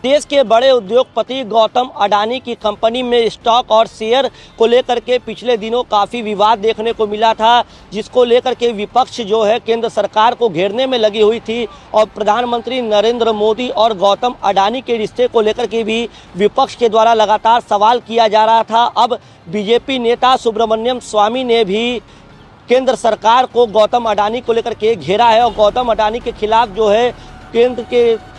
देश के बड़े उद्योगपति गौतम अडानी की कंपनी में स्टॉक और शेयर को लेकर के पिछले दिनों काफ़ी विवाद देखने को मिला था, जिसको लेकर के विपक्ष जो है केंद्र सरकार को घेरने में लगी हुई थी और प्रधानमंत्री नरेंद्र मोदी और गौतम अडानी के रिश्ते को लेकर के भी विपक्ष के द्वारा लगातार सवाल किया जा रहा था। अब बीजेपी नेता सुब्रमण्यम स्वामी ने भी केंद्र सरकार को गौतम अडानी को लेकर के घेरा है और गौतम अडानी के खिलाफ जो है केंद्र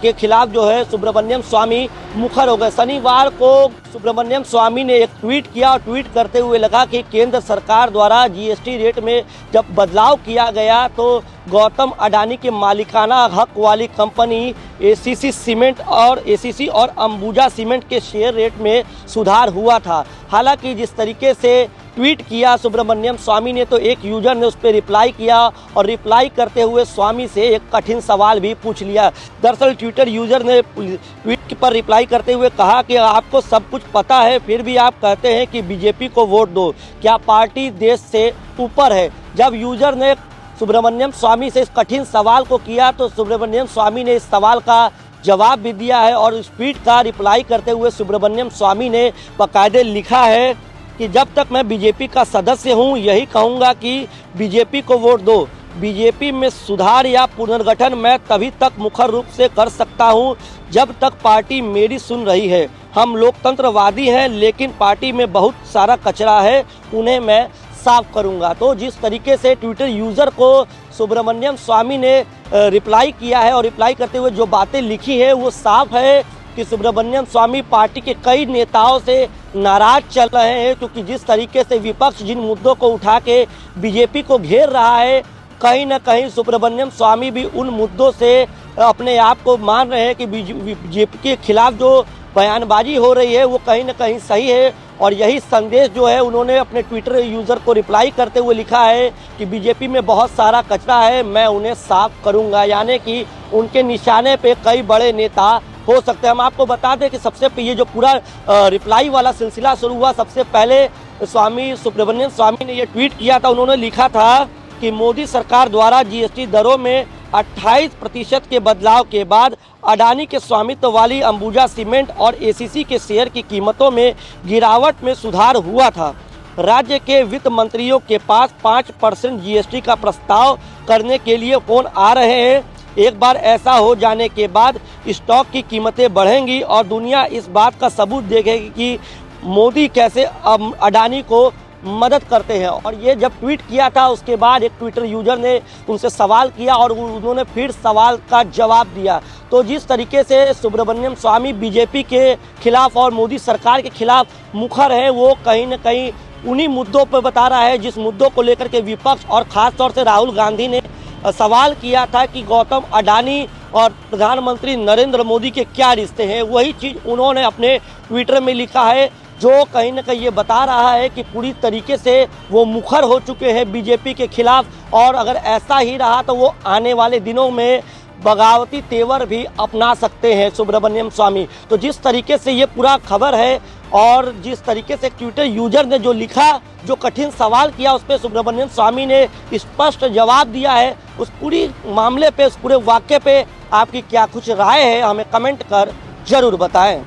के खिलाफ जो है सुब्रमण्यम स्वामी मुखर हो गए। शनिवार को सुब्रमण्यम स्वामी ने एक ट्वीट किया और ट्वीट करते हुए लगा कि केंद्र सरकार द्वारा जीएसटी रेट में जब बदलाव किया गया तो गौतम अडानी के मालिकाना हक वाली कंपनी एसीसी और अंबुजा सीमेंट के शेयर रेट में सुधार हुआ था। हालांकि जिस तरीके से ट्वीट किया सुब्रमण्यम स्वामी ने, तो एक यूजर ने उस पर रिप्लाई किया और रिप्लाई करते हुए स्वामी से एक कठिन सवाल भी पूछ लिया। दरअसल ट्विटर यूजर ने ट्वीट पर रिप्लाई करते हुए कहा कि आपको सब कुछ पता है, फिर भी आप कहते हैं कि बीजेपी को वोट दो, क्या पार्टी देश से ऊपर है? जब यूजर ने सुब्रमण्यम स्वामी से इस कठिन सवाल को किया तो सुब्रमण्यम स्वामी ने इस सवाल का जवाब भी दिया है और इस ट्वीट का रिप्लाई करते हुए सुब्रमण्यम स्वामी ने बाकायदे लिखा है कि जब तक मैं बीजेपी का सदस्य हूं, यही कहूंगा कि बीजेपी को वोट दो। बीजेपी में सुधार या पुनर्गठन मैं तभी तक मुखर रूप से कर सकता हूं जब तक पार्टी मेरी सुन रही है। हम लोकतंत्रवादी हैं, लेकिन पार्टी में बहुत सारा कचरा है, उन्हें मैं साफ करूंगा। तो जिस तरीके से ट्विटर यूज़र को सुब्रमण्यम स्वामी ने रिप्लाई किया है और रिप्लाई करते हुए जो बातें लिखी है वो साफ है कि सुब्रमण्यम स्वामी पार्टी के कई नेताओं से नाराज चल रहे हैं, क्योंकि जिस तरीके से विपक्ष जिन मुद्दों को उठा के बीजेपी को घेर रहा है, कहीं ना कहीं सुब्रमण्यम स्वामी भी उन मुद्दों से अपने आप को मान रहे हैं कि बीजेपी के खिलाफ जो बयानबाजी हो रही है वो कहीं ना कहीं सही है। और यही संदेश जो है उन्होंने अपने ट्विटर यूज़र को रिप्लाई करते हुए लिखा है कि बीजेपी में बहुत सारा कचरा है, मैं उन्हें साफ करूंगा। यानी कि उनके निशाने पे कई बड़े नेता हो सकते हैं। हम आपको बता दें कि सबसे ये जो पूरा रिप्लाई वाला सिलसिला शुरू हुआ, सबसे पहले सुब्रमण्यम स्वामी ने ये ट्वीट किया था। उन्होंने लिखा था कि मोदी सरकार द्वारा जीएसटी दरों में 28% के बदलाव के बाद अडानी के स्वामित्व वाली अंबुजा सीमेंट और एसीसी के शेयर की कीमतों में गिरावट में सुधार हुआ था। राज्य के वित्त मंत्रियों के पास 5% जीएसटी का प्रस्ताव करने के लिए फोन आ रहे हैं। एक बार ऐसा हो जाने के बाद स्टॉक की कीमतें बढ़ेंगी और दुनिया इस बात का सबूत देखेगी कि मोदी कैसे अडानी को मदद करते हैं। और ये जब ट्वीट किया था उसके बाद एक ट्विटर यूजर ने उनसे सवाल किया और उन्होंने फिर सवाल का जवाब दिया। तो जिस तरीके से सुब्रमण्यम स्वामी बीजेपी के खिलाफ और मोदी सरकार के खिलाफ मुखर है, वो कहीं ना कहीं उन्हीं मुद्दों पर बता रहा है जिस मुद्दों को लेकर के विपक्ष और ख़ास तौर से राहुल गांधी ने सवाल किया था कि गौतम अडानी और प्रधानमंत्री नरेंद्र मोदी के क्या रिश्ते हैं। वही चीज़ उन्होंने अपने ट्विटर में लिखा है, जो कहीं ना कहीं ये बता रहा है कि पूरी तरीके से वो मुखर हो चुके हैं बीजेपी के खिलाफ और अगर ऐसा ही रहा तो वो आने वाले दिनों में बगावती तेवर भी अपना सकते हैं सुब्रमण्यम स्वामी। तो जिस तरीके से ये पूरा खबर है और जिस तरीके से ट्विटर यूजर ने जो लिखा, जो कठिन सवाल किया, उस पर सुब्रमण्यम स्वामी ने स्पष्ट जवाब दिया है। उस पूरी मामले पे, उस पूरे वाक्य पे आपकी क्या कुछ राय है, हमें कमेंट कर जरूर बताएं।